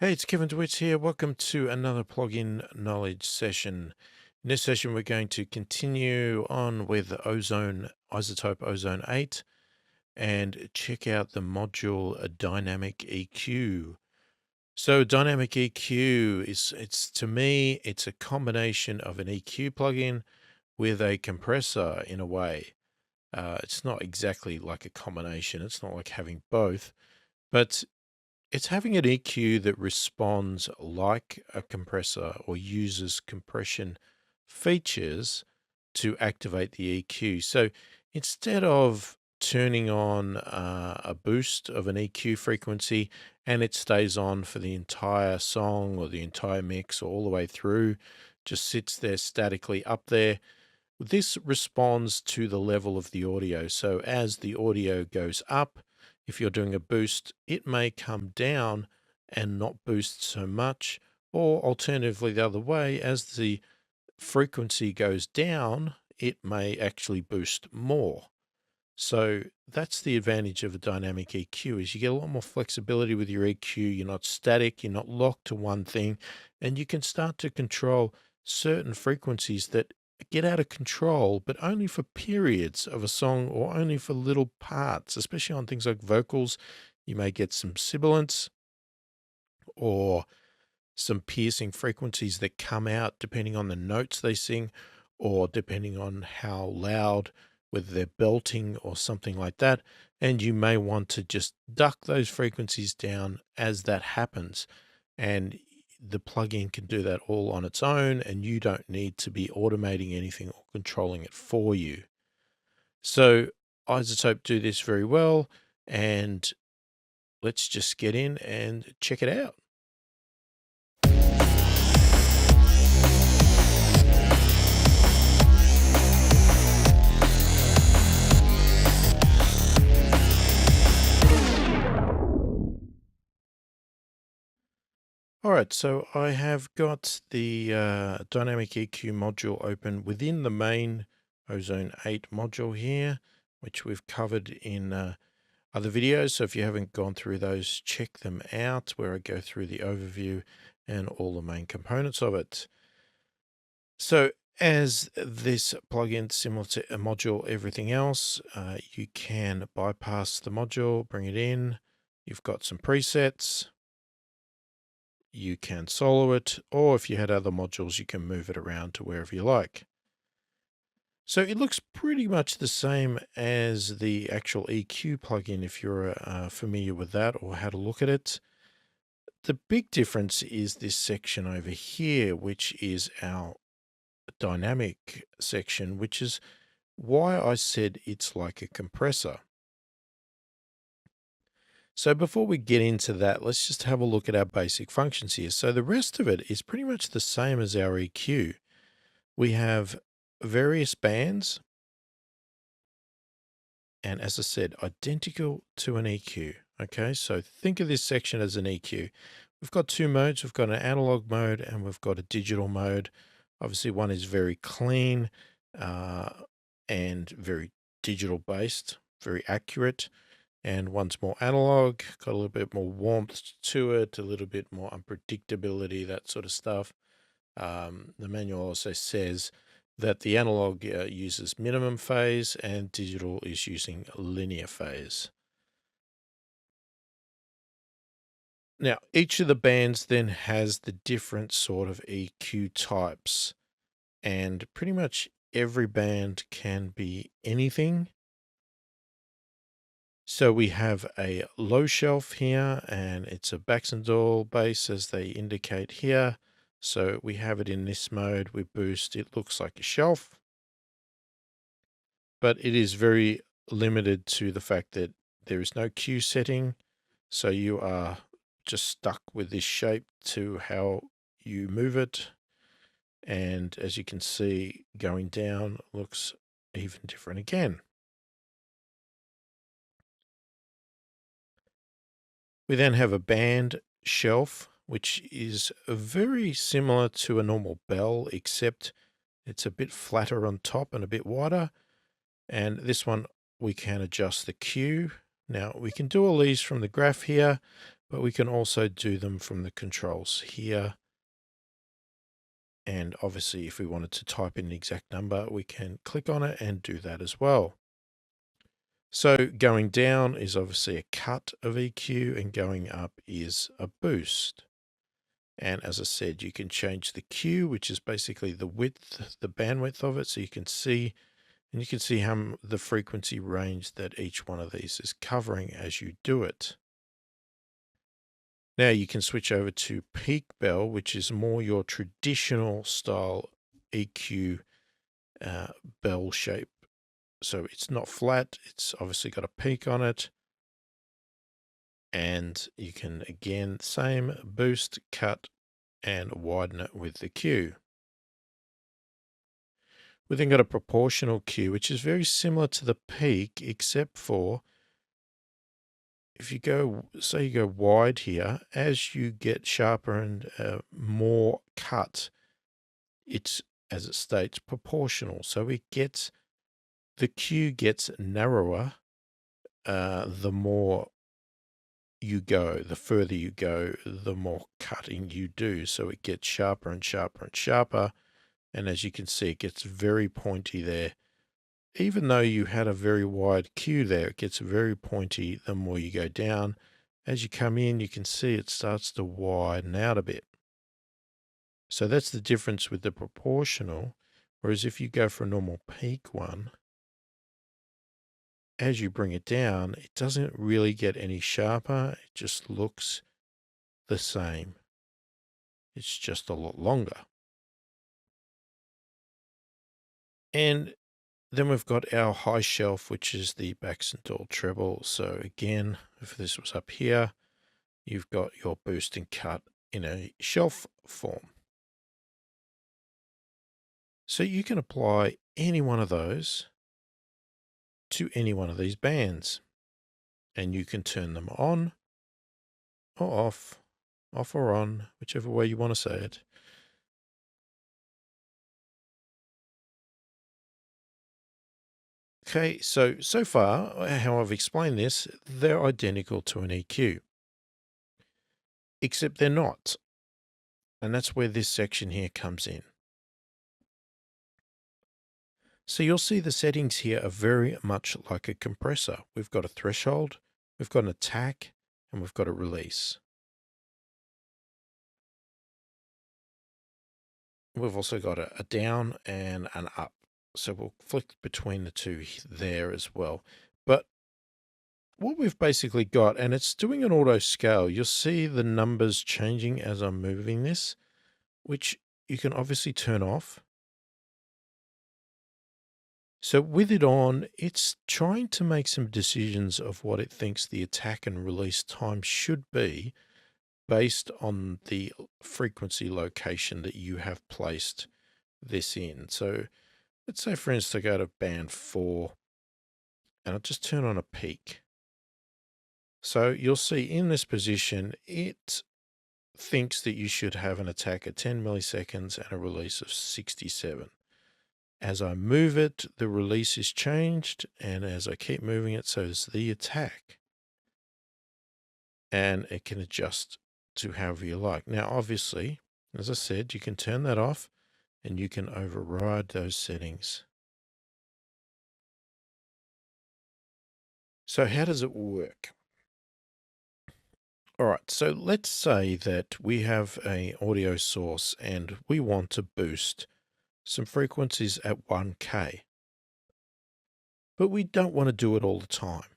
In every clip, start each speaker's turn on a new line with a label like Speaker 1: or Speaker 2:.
Speaker 1: Hey, it's Kevin DeWitt here. Welcome to another plugin knowledge session. In this session, we're going to continue on with iZotope Ozone 8 and check out the module Dynamic EQ. So Dynamic EQ it's to me, it's a combination of an EQ plugin with a compressor in a way. It's not exactly like a combination. It's not like having both, but it's having an EQ that responds like a compressor or uses compression features to activate the EQ. So instead of turning on a boost of an EQ frequency and it stays on for the entire song or the entire mix or all the way through, just sits there statically up there, this responds to the level of the audio. So as the audio goes up, if you're doing a boost, it may come down and not boost so much, or alternatively the other way, as the frequency goes down, it may actually boost more. So that's the advantage of a dynamic EQ is you get a lot more flexibility with your EQ. You're not static, you're not locked to one thing, and you can start to control certain frequencies that get out of control, but only for periods of a song or only for little parts, especially on things like vocals. You may get some sibilants or some piercing frequencies that come out depending on the notes they sing or depending on how loud, whether they're belting or something like that. And you may want to just duck those frequencies down as that happens. And the plugin can do that all on its own, and you don't need to be automating anything or controlling it for you. So iZotope do this very well, and let's just get in and check it out. All right, so I have got the dynamic EQ module open within the main Ozone 8 module here, which we've covered in other videos. So if you haven't gone through those, check them out where I go through the overview and all the main components of it. So as this plugin, similar to a module, everything else, you can bypass the module, bring it in. You've got some presets. You can solo it, or if you had other modules, you can move it around to wherever you like. So it looks pretty much the same as the actual EQ plugin if you're familiar with that or how to look at it. The big difference is this section over here, which is our dynamic section, which is why I said it's like a compressor. So before we get into that, let's just have a look at our basic functions here. So the rest of it is pretty much the same as our EQ. We have various bands, and as I said, identical to an EQ. Okay, so think of this section as an EQ. We've got two modes. We've got an analog mode and we've got a digital mode. Obviously, one is very clean and very digital based, very accurate. And one's more analog, got a little bit more warmth to it, a little bit more unpredictability, that sort of stuff. The manual also says that the analog uses minimum phase and digital is using linear phase. Now, each of the bands then has the different sort of EQ types, and pretty much every band can be anything. So we have a low shelf here, and it's a Baxendall bass as they indicate here. So we have it in this mode. We boost, it looks like a shelf, but it is very limited to the fact that there is no Q setting. So you are just stuck with this shape to how you move it. And as you can see, going down looks even different again. We then have a band shelf, which is very similar to a normal bell, except it's a bit flatter on top and a bit wider. And this one, we can adjust the Q. Now, we can do all these from the graph here, but we can also do them from the controls here. And obviously, if we wanted to type in the exact number, we can click on it and do that as well. So going down is obviously a cut of EQ, and going up is a boost. And as I said, you can change the Q, which is basically the width, the bandwidth of it, so you can see, and you can see how the frequency range that each one of these is covering as you do it. Now you can switch over to peak bell, which is more your traditional style EQ bell shape. So it's not flat, it's obviously got a peak on it. And you can, again, same, boost, cut, and widen it with the Q. We then got a proportional Q, which is very similar to the peak, except for if you go, say you go wide here, as you get sharper and more cut, it's, as it states, proportional. So it gets, the Q gets narrower the more you go, the further you go, the more cutting you do. So it gets sharper and sharper and sharper. And as you can see, it gets very pointy there. Even though you had a very wide Q there, it gets very pointy the more you go down. As you come in, you can see it starts to widen out a bit. So that's the difference with the proportional. Whereas if you go for a normal peak one, as you bring it down, it doesn't really get any sharper. It just looks the same. It's just a lot longer. And then we've got our high shelf, which is the Baxendale treble. So again, if this was up here, you've got your boost and cut in a shelf form. So you can apply any one of those to any one of these bands, and you can turn them on or off or on, whichever way you want to say it. Okay, so far, how I've explained this, they're identical to an EQ, except they're not. And that's where this section here comes in. So you'll see the settings here are very much like a compressor. We've got a threshold, we've got an attack, and we've got a release. We've also got a down and an up. So we'll flick between the two there as well. But what we've basically got, and it's doing an auto scale, you'll see the numbers changing as I'm moving this, which you can obviously turn off. So with it on, it's trying to make some decisions of what it thinks the attack and release time should be based on the frequency location that you have placed this in. So let's say, for instance, I go to band 4 and I'll just turn on a peak. So you'll see in this position, it thinks that you should have an attack at 10 milliseconds and a release of 67. As I move it, the release is changed, and as I keep moving it, so is the attack. And it can adjust to however you like. Now, obviously, as I said, you can turn that off and you can override those settings. So how does it work? All right, so let's say that we have an audio source and we want to boost some frequencies at 1K, but we don't want to do it all the time.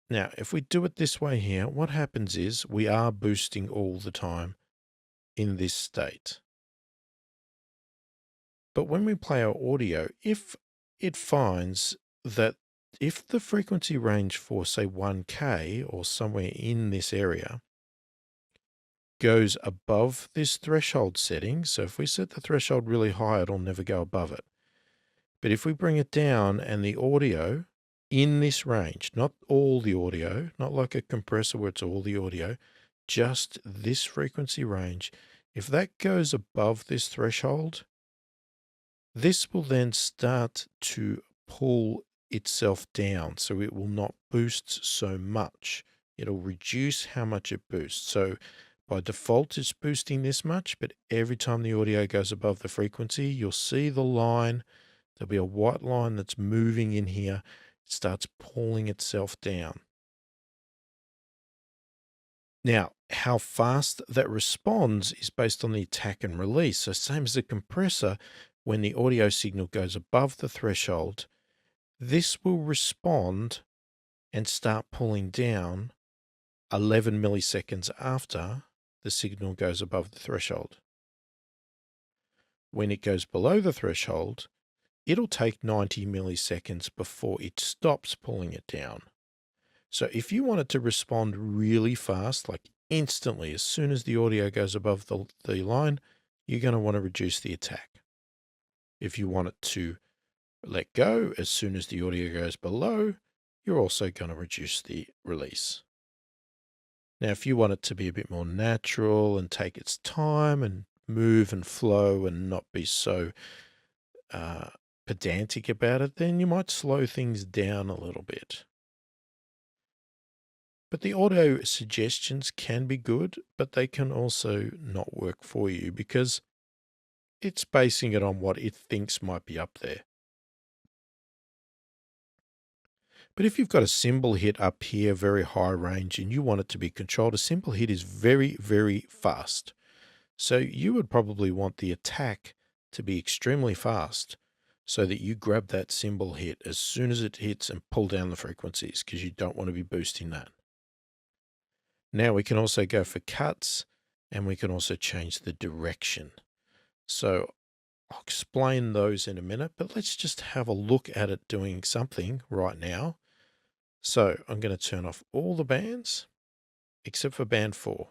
Speaker 1: Now, if we do it this way here, what happens is we are boosting all the time in this state. But when we play our audio, if it finds that if the frequency range for, say, 1K or somewhere in this area goes above this threshold setting, so if we set the threshold really high, it'll never go above it. But if we bring it down and the audio in this range, not all the audio, not like a compressor where it's all the audio, just this frequency range, if that goes above this threshold, this will then start to pull itself down, so it will not boost so much it'll reduce how much it boosts. So by default, it's boosting this much, but every time the audio goes above the frequency, you'll see the line. There'll be a white line that's moving in here. It starts pulling itself down. Now, how fast that responds is based on the attack and release. So same as a compressor, when the audio signal goes above the threshold, this will respond and start pulling down 11 milliseconds after the signal goes above the threshold. When it goes below the threshold, it'll take 90 milliseconds before it stops pulling it down. So if you want it to respond really fast, like instantly, as soon as the audio goes above the line, you're going to want to reduce the attack. If you want it to let go as soon as the audio goes below, you're also going to reduce the release. Now, if you want it to be a bit more natural and take its time and move and flow and not be so pedantic about it, then you might slow things down a little bit. But the audio suggestions can be good, but they can also not work for you because it's basing it on what it thinks might be up there. But if you've got a cymbal hit up here, very high range, and you want it to be controlled, a cymbal hit is very, very fast. So you would probably want the attack to be extremely fast so that you grab that cymbal hit as soon as it hits and pull down the frequencies because you don't want to be boosting that. Now we can also go for cuts and we can also change the direction. So I'll explain those in a minute, but let's just have a look at it doing something right now. So I'm going to turn off all the bands except for band 4.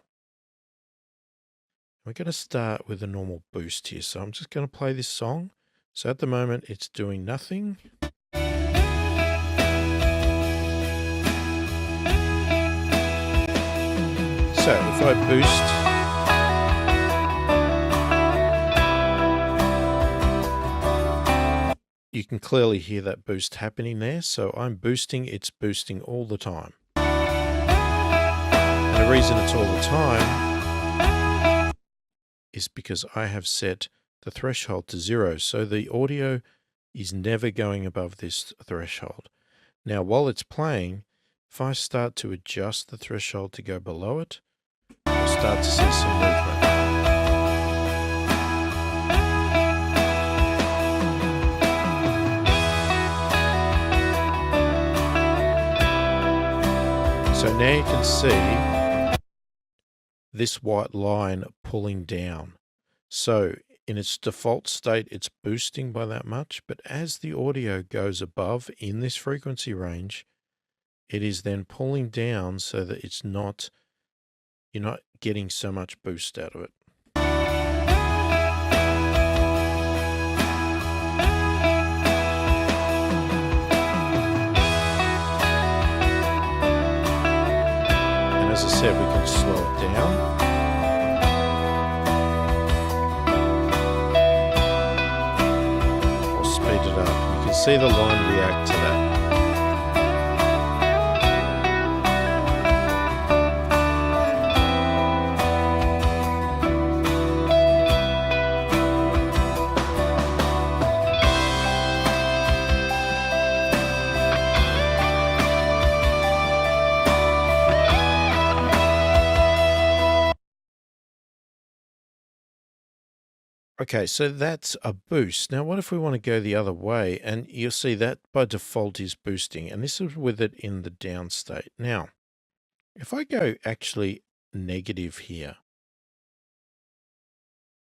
Speaker 1: We're going to start with a normal boost here. So I'm just going to play this song. So at the moment it's doing nothing. So if I boost, you can clearly hear that boost happening there. So I'm boosting, it's boosting all the time. And the reason it's all the time is because I have set the threshold to 0. So the audio is never going above this threshold. Now, while it's playing, if I start to adjust the threshold to go below it, we'll start to see some movement. So now you can see this white line pulling down. So in its default state, it's boosting by that much, but as the audio goes above in this frequency range, it is then pulling down so that it's not, you're not getting so much boost out of it. And as I said, we can slow it down. Or speed it up. You can see the line react to that. Okay, so that's a boost. Now, what if we want to go the other way? And you'll see that by default is boosting, and this is with it in the down state. Now, if I go actually negative here,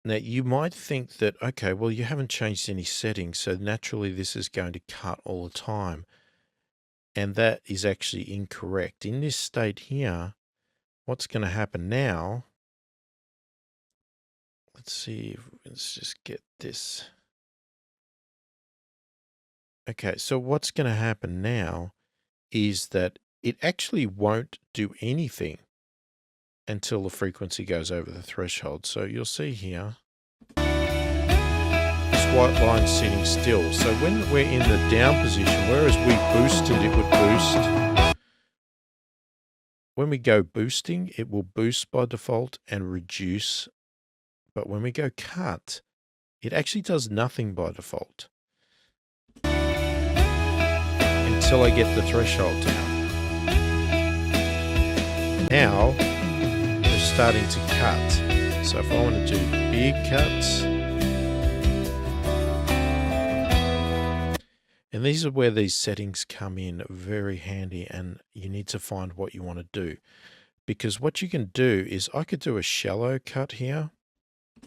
Speaker 1: now you might think that, okay, well, you haven't changed any settings, so naturally this is going to cut all the time. And that is actually incorrect. In this state here, what's going to happen now? Let's see, let's just get this. Okay, so what's going to happen now is that it actually won't do anything until the frequency goes over the threshold. So you'll see here, this white line sitting still. So when we're in the down position, whereas we boosted, it would boost. when we go boosting, it will boost by default and reduce. But when we go cut, it actually does nothing by default until I get the threshold down. Now we're starting to cut. So if I want to do big cuts, and these are where these settings come in very handy, and you need to find what you want to do. Because what you can do is I could do a shallow cut here,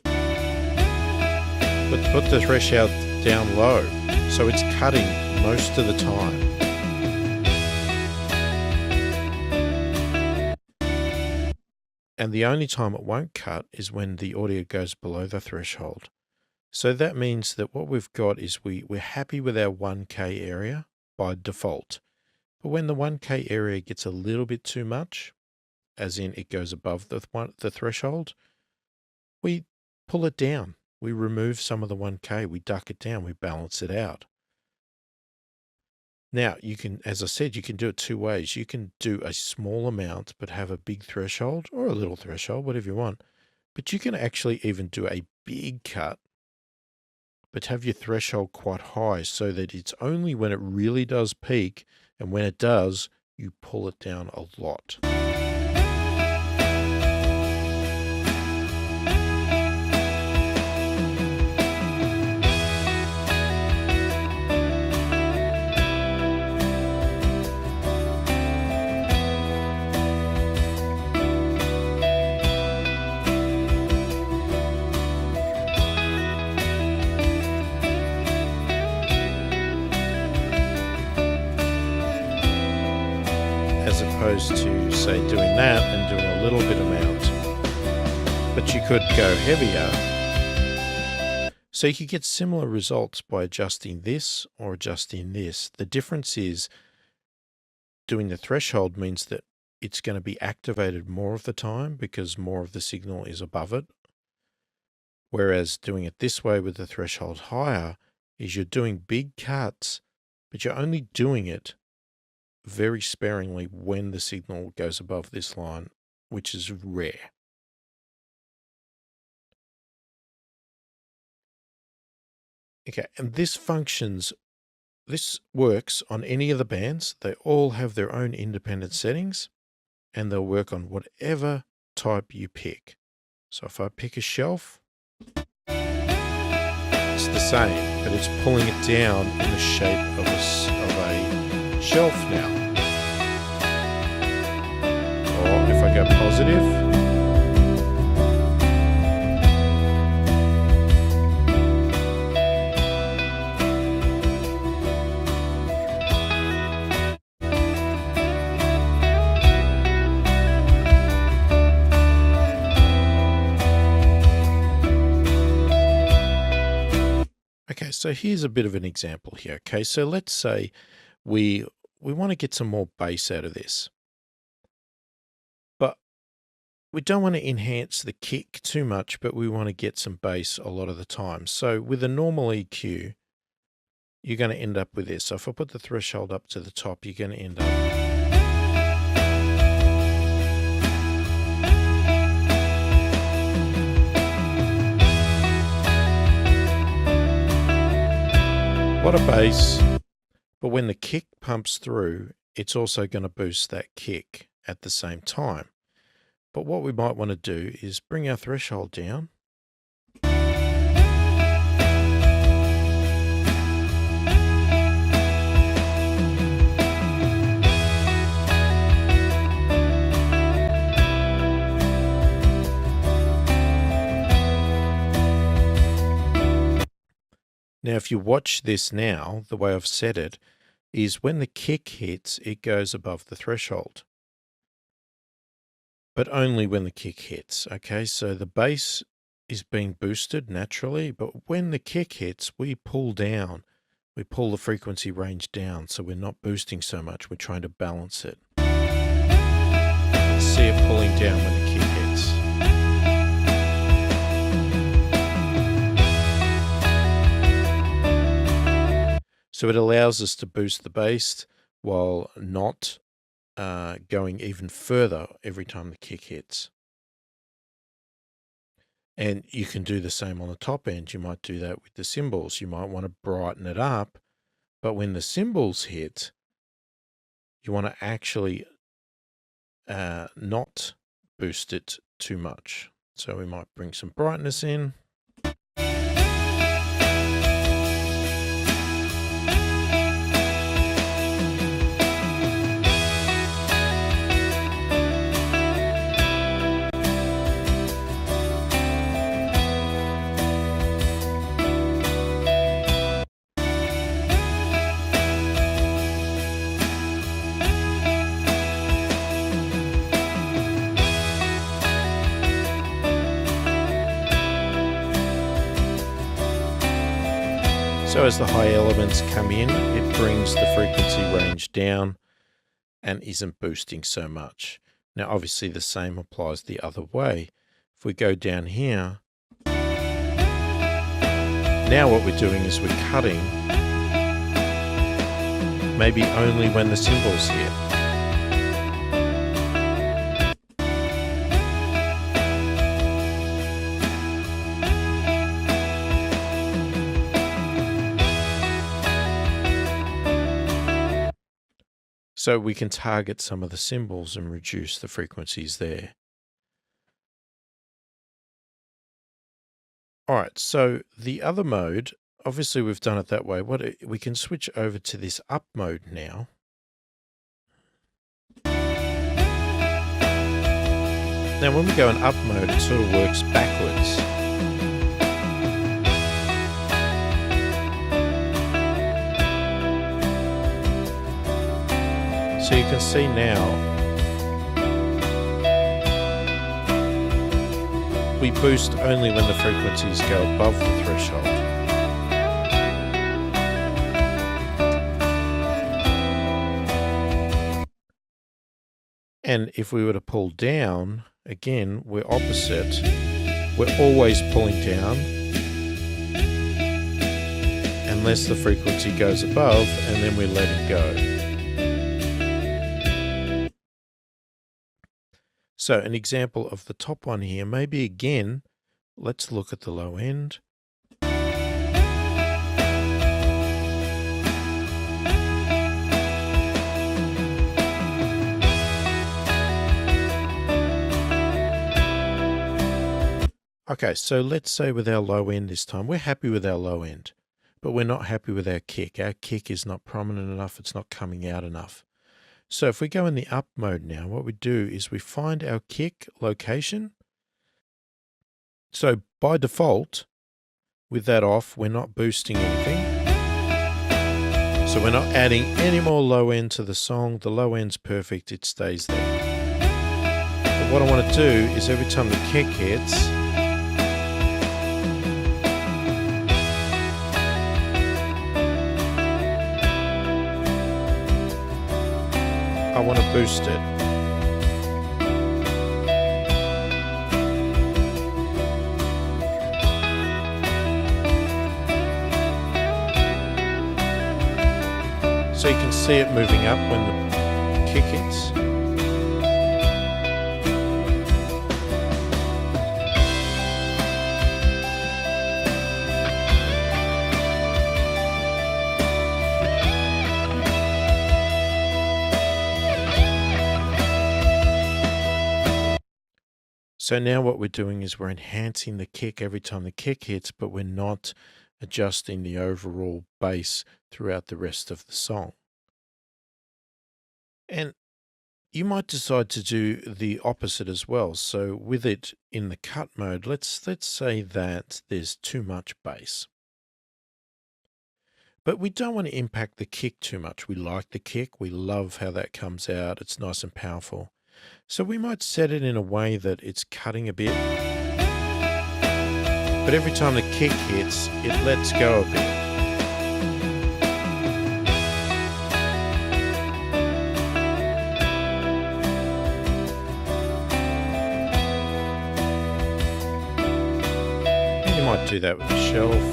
Speaker 1: but put the threshold down low, so it's cutting most of the time. And the only time it won't cut is when the audio goes below the threshold. So that means that what we've got is we're happy with our 1K area by default. But when the 1K area gets a little bit too much, as in it goes above the threshold, we pull it down. We remove some of the 1K, we duck it down, we balance it out. Now, you can, as I said, you can do it two ways. You can do a small amount, but have a big threshold, or a little threshold, whatever you want. But you can actually even do a big cut, but have your threshold quite high so that it's only when it really does peak, and when it does, you pull it down a lot. As opposed to, say, doing that and doing a little bit amount. But you could go heavier. So you could get similar results by adjusting this or adjusting this. The difference is doing the threshold means that it's going to be activated more of the time because more of the signal is above it. Whereas doing it this way with the threshold higher is you're doing big cuts, but you're only doing it very sparingly when the signal goes above this line, which is rare. Okay, and this works on any of the bands. They all have their own independent settings, and they'll work on whatever type you pick. So if I pick a shelf, it's the same, but it's pulling it down in the shape of a shelf now. Or if I go positive, okay, so here's a bit of an example here. Okay, so let's say we want to get some more bass out of this, but we don't want to enhance the kick too much, but we want to get some bass a lot of the time. So with a normal EQ, you're going to end up with this. So if I put the threshold up to the top, you're going to end up what a bass. But when the kick pumps through, it's also going to boost that kick at the same time. But what we might want to do is bring our threshold down. Now, if you watch this now, the way I've set it is when the kick hits, it goes above the threshold. But only when the kick hits, okay? So the bass is being boosted naturally, but when the kick hits, we pull down. We pull the frequency range down, so we're not boosting so much. We're trying to balance it. See it pulling down when the kick hits. So it allows us to boost the bass while not going even further every time the kick hits. And you can do the same on the top end. You might do that with the cymbals. You might want to brighten it up, but when the cymbals hit, you want to actually not boost it too much. So we might bring some brightness in. So as the high elements come in, it brings the frequency range down and isn't boosting so much. Now, obviously the same applies the other way. If we go down here, now what we're doing is we're cutting maybe only when the cymbals hit. So we can target some of the cymbals and reduce the frequencies there. All right, so the other mode, obviously we've done it that way. We can switch over to this up mode now. Now when we go in up mode, it sort of works backwards. So you can see now, we boost only when the frequencies go above the threshold. And if we were to pull down, again, we're opposite. We're always pulling down unless the frequency goes above, and then we let it go. So an example of the top one here, maybe again, let's look at the low end. Okay, so let's say with our low end this time, we're happy with our low end, but we're not happy with our kick. Our kick is not prominent enough, it's not coming out enough. So if we go in the up mode now, what we do is we find our kick location. So by default, with that off, we're not boosting anything. So we're not adding any more low end to the song. The low end's perfect, it stays there. But what I want to do is every time the kick hits, I want to boost it. So you can see it moving up when the kick hits. So now what we're doing is we're enhancing the kick every time the kick hits, but we're not adjusting the overall bass throughout the rest of the song. And you might decide to do the opposite as well. So with it in the cut mode, let's say that there's too much bass. But we don't want to impact the kick too much. We like the kick. We love how that comes out. It's nice and powerful. So we might set it in a way that it's cutting a bit. But every time the kick hits, it lets go a bit. And you might do that with the shelf.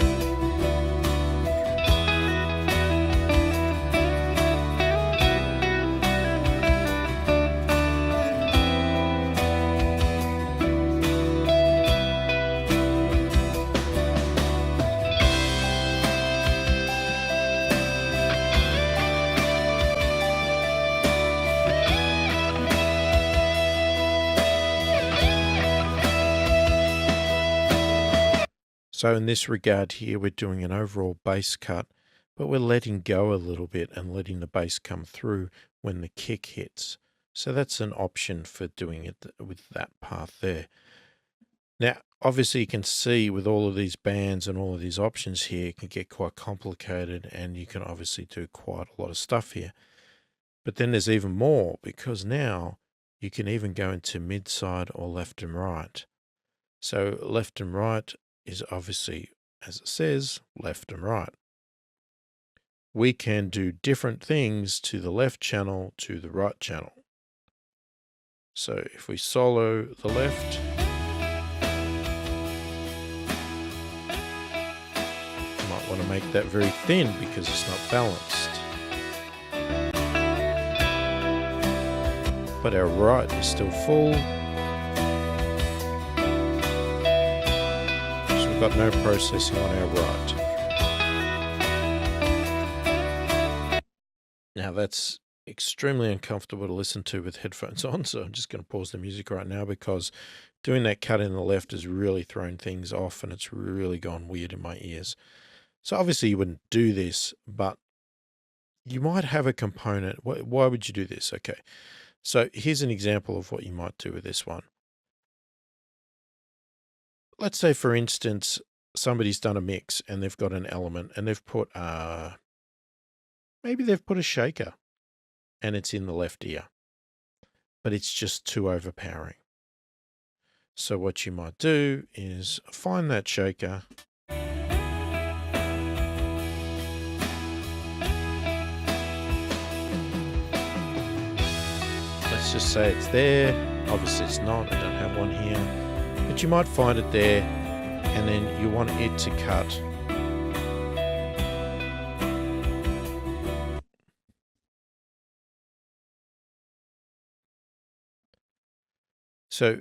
Speaker 1: So in this regard here, we're doing an overall bass cut, but we're letting go a little bit and letting the bass come through when the kick hits. So that's an option for doing it with that path there. Now, obviously you can see with all of these bands and all of these options here, it can get quite complicated, and you can obviously do quite a lot of stuff here. But then there's even more, because now you can even go into mid-side or left and right. So left and right is obviously, as it says, left and right. We can do different things to the left channel, to the right channel. So if we solo the left, you might want to make that very thin because it's not balanced. But our right is still full. So we've got no processing on our right. Now that's extremely uncomfortable to listen to with headphones on, so I'm just going to pause the music right now because doing that cut in the left has really thrown things off and it's really gone weird in my ears. So obviously you wouldn't do this, but you might have a component. Why would you do this? Okay, so here's an example of what you might do with this one. Let's say, for instance, somebody's done a mix and they've got an element and they've put maybe they've put a shaker and it's in the left ear, but it's just too overpowering. So what you might do is find that shaker, let's just say it's there. Obviously it's not, I don't have one here, but you might find it there, and then you want it to cut so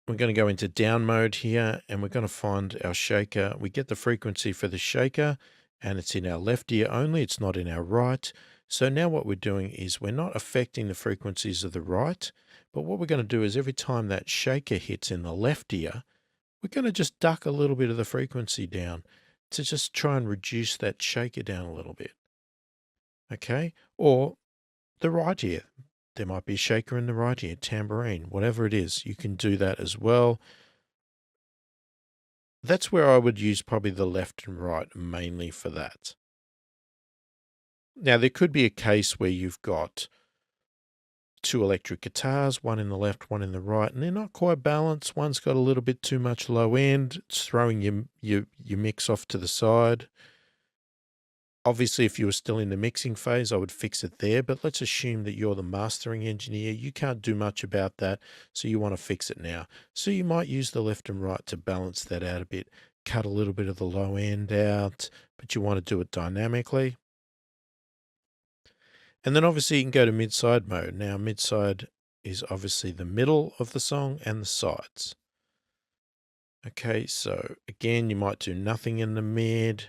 Speaker 1: we're going to go into down mode here, and we're going to find our shaker. We get the frequency for the shaker, and it's in our left ear only. It's not in our right. So now what we're doing is we're not affecting the frequencies of the right, but what we're going to do is every time that shaker hits in the left ear, we're going to just duck a little bit of the frequency down to just try and reduce that shaker down a little bit. Okay? Or the right ear. There might be a shaker in the right ear, tambourine, whatever it is, you can do that as well. That's where I would use probably the left and right mainly for that. Now, there could be a case where you've got two electric guitars, one in the left, one in the right, and they're not quite balanced. One's got a little bit too much low end. It's throwing your mix off to the side. Obviously, if you were still in the mixing phase, I would fix it there, but let's assume that you're the mastering engineer. You can't do much about that, so you want to fix it now. So you might use the left and right to balance that out a bit, cut a little bit of the low end out, but you want to do it dynamically. And then obviously you can go to mid-side mode. Now, mid-side is obviously the middle of the song and the sides. Okay, so again, you might do nothing in the mid,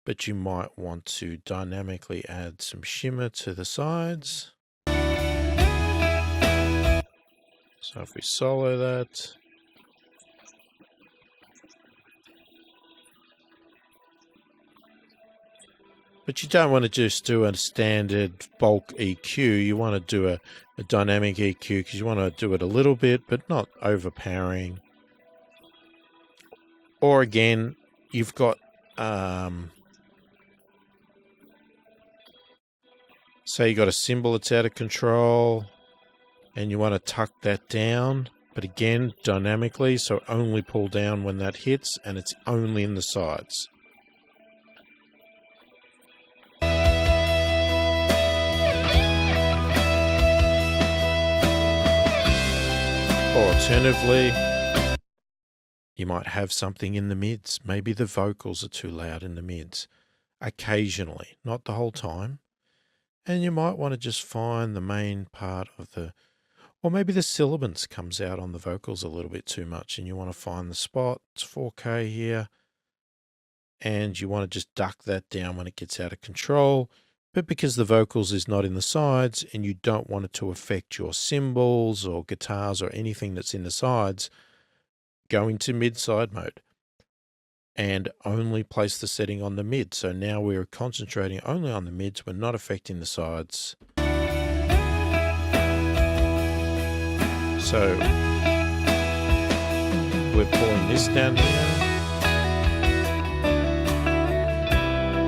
Speaker 1: but you might want to dynamically add some shimmer to the sides. So if we solo that, but you don't want to just do a standard bulk EQ. You want to do a dynamic EQ because you want to do it a little bit, but not overpowering. Or again, you've got say you got a cymbal that's out of control and you want to tuck that down, but again, dynamically, so only pull down when that hits, and it's only in the sides. Or alternatively, you might have something in the mids. Maybe the vocals are too loud in the mids. Occasionally, not the whole time. And you might want to just find the main part of the, or maybe the sibilance comes out on the vocals a little bit too much and you want to find the spot. It's 4K here. And you want to just duck that down when it gets out of control. But because the vocals is not in the sides and you don't want it to affect your cymbals or guitars or anything that's in the sides, go into mid-side mode. and only place the setting on the mid. So now we're concentrating only on the mids. We're not affecting the sides. So we're pulling this down here.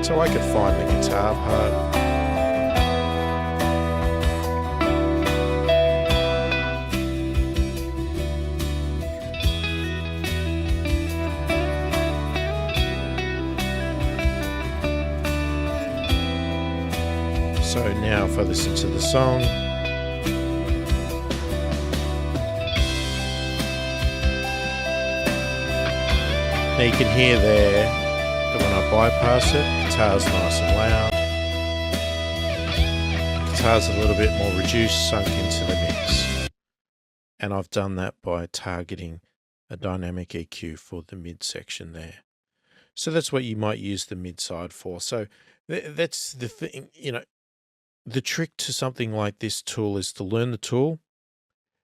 Speaker 1: So I could find the guitar part. So now if I listen to the song, now you can hear there that when I bypass it, guitar's nice and loud. Guitar's a little bit more reduced, sunk into the mix. And I've done that by targeting a dynamic EQ for the mid section there. So that's what you might use the mid side for. So that's the thing, you know, the trick to something like this tool is to learn the tool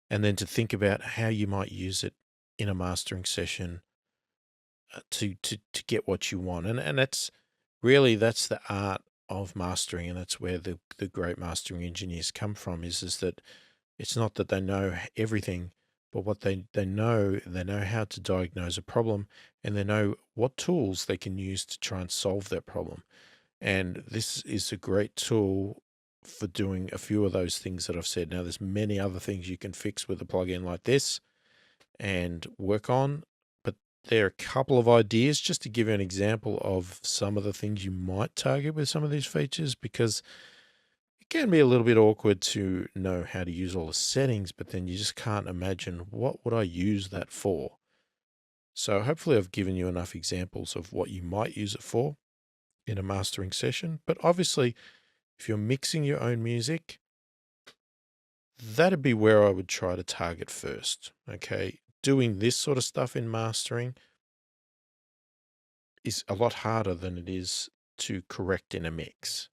Speaker 1: and then to think about how you might use it in a mastering session to get what you want. And that's really, that's the art of mastering. And that's where the great mastering engineers come from, is that it's not that they know everything, but what they know how to diagnose a problem, and they know what tools they can use to try and solve that problem. And this is a great tool for doing a few of those things that I've said. Now, there's many other things you can fix with a plugin like this and work on, but there are a couple of ideas just to give you an example of some of the things you might target with some of these features, because it can be a little bit awkward to know how to use all the settings, but then you just can't imagine what would I use that for. So hopefully I've given you enough examples of what you might use it for in a mastering session. But obviously, if you're mixing your own music, that'd be where I would try to target first. Okay. Doing this sort of stuff in mastering is a lot harder than it is to correct in a mix.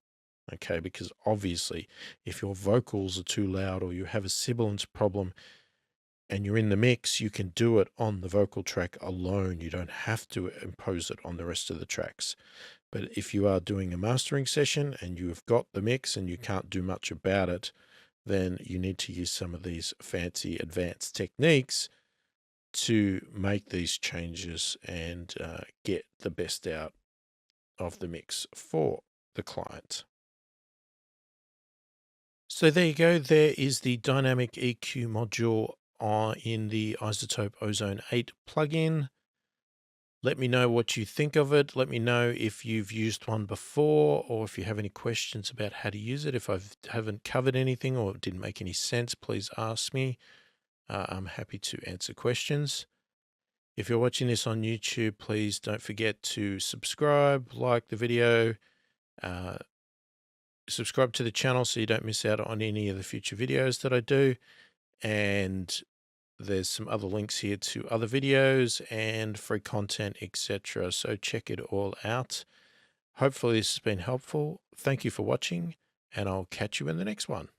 Speaker 1: Okay. Because obviously, if your vocals are too loud or you have a sibilance problem and you're in the mix, you can do it on the vocal track alone. You don't have to impose it on the rest of the tracks. But if you are doing a mastering session and you've got the mix and you can't do much about it, then you need to use some of these fancy advanced techniques to make these changes and get the best out of the mix for the client. So there you go. There is the dynamic EQ module in the iZotope Ozone 8 plugin. Let me know what you think of it. Let me know if you've used one before, or if you have any questions about how to use it. If I haven't covered anything or it didn't make any sense, please ask me. I'm happy to answer questions. If you're watching this on YouTube, please don't forget to subscribe, like the video, subscribe to the channel so you don't miss out on any of the future videos that I do. And there's some other links here to other videos and free content, etc. So check it all out. Hopefully this has been helpful. Thank you for watching, and I'll catch you in the next one.